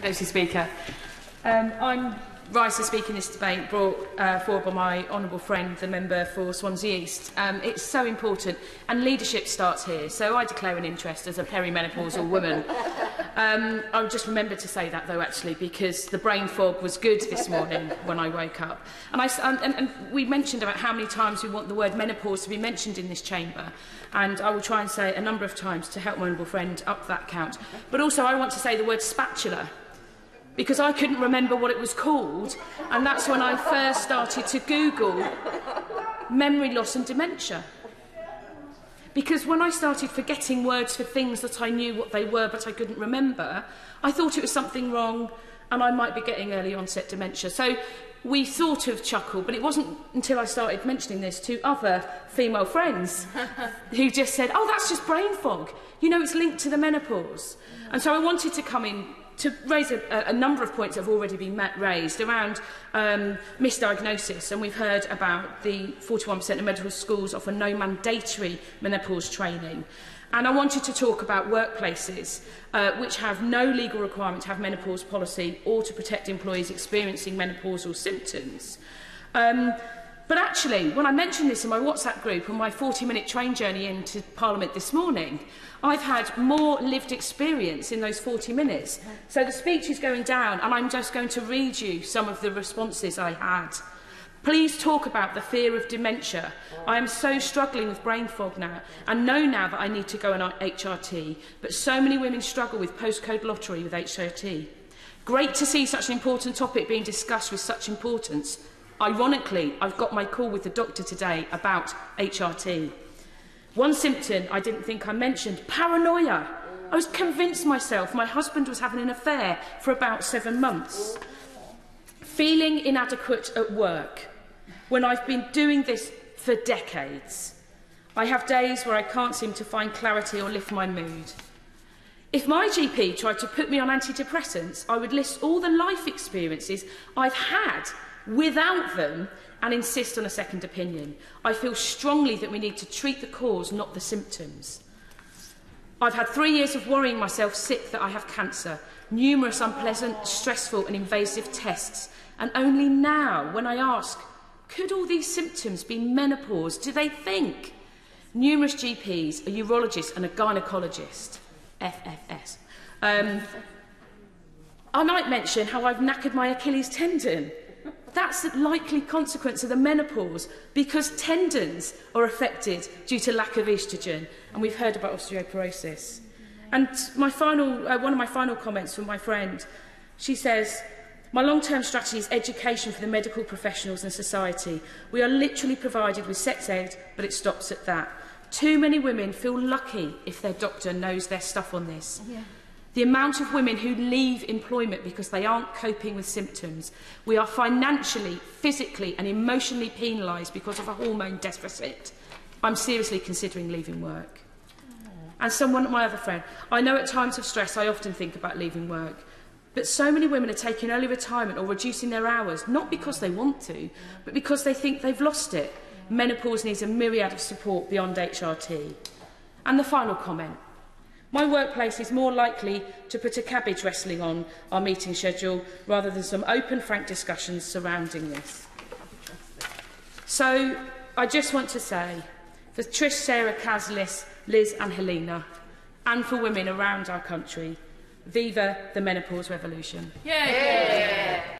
Deputy Speaker. I'm rise to speak in this debate brought forward by my honourable friend, the member for Swansea East. It's so important, and leadership starts here. So I declare an interest as a perimenopausal woman. I just remembered to say that, though, actually, because the brain fog was good this morning when I woke up. And we mentioned about how many times we want the word menopause to be mentioned in this chamber. And I will try and say it a number of times to help my honourable friend up that count. But also I want to say the word spatula, because I couldn't remember what it was called, and that's when I first started to Google memory loss and dementia. Because when I started forgetting words for things that I knew what they were but I couldn't remember, I thought it was something wrong and I might be getting early onset dementia. So we sort of chuckled, but it wasn't until I started mentioning this to other female friends who just said, oh, that's just brain fog. You know, it's linked to the menopause. And so I wanted to come in to raise a number of points that have already been raised around misdiagnosis, and we've heard about the 41% of medical schools offer no mandatory menopause training. And I wanted to talk about workplaces which have no legal requirement to have menopause policy or to protect employees experiencing menopausal symptoms. But actually, when I mentioned this in my WhatsApp group on my 40-minute train journey into Parliament this morning, I've had more lived experience in those 40 minutes. So the speech is going down, and I'm just going to read you some of the responses I had. Please talk about the fear of dementia. I am so struggling with brain fog now, and know now that I need to go on HRT, but so many women struggle with postcode lottery with HRT. Great to see such an important topic being discussed with such importance. Ironically, I've got my call with the doctor today about HRT. One symptom I didn't think I mentioned, paranoia. I was convinced myself my husband was having an affair for about 7 months. Feeling inadequate at work when I've been doing this for decades. I have days where I can't seem to find clarity or lift my mood. If my GP tried to put me on antidepressants, I would list all the life experiences I've had without them and insist on a second opinion. I feel strongly that we need to treat the cause, not the symptoms. I've had 3 years of worrying myself sick that I have cancer, numerous unpleasant, stressful and invasive tests, and only now, when I ask, could all these symptoms be menopause, do they think? Numerous GPs, a urologist and a gynaecologist, FFS. I might mention how I've knackered my Achilles tendon. That's the likely consequence of the menopause, because tendons are affected due to lack of oestrogen, and we've heard about osteoporosis. And one of my final comments from my friend, she says, my long-term strategy is education for the medical professionals and society. We are literally provided with sex ed, but it stops at that. Too many women feel lucky if their doctor knows their stuff on this. Yeah. The amount of women who leave employment because they aren't coping with symptoms. We are financially, physically and emotionally penalised because of a hormone deficit. I'm seriously considering leaving work. And my other friend, I know at times of stress I often think about leaving work, but so many women are taking early retirement or reducing their hours, not because they want to, but because they think they've lost it. Menopause needs a myriad of support beyond HRT. And the final comment. My workplace is more likely to put a cabbage wrestling on our meeting schedule rather than some open, frank discussions surrounding this. So I just want to say, for Trish, Sarah, Kaz, Liz and Helena, and for women around our country, viva the menopause revolution. Yeah.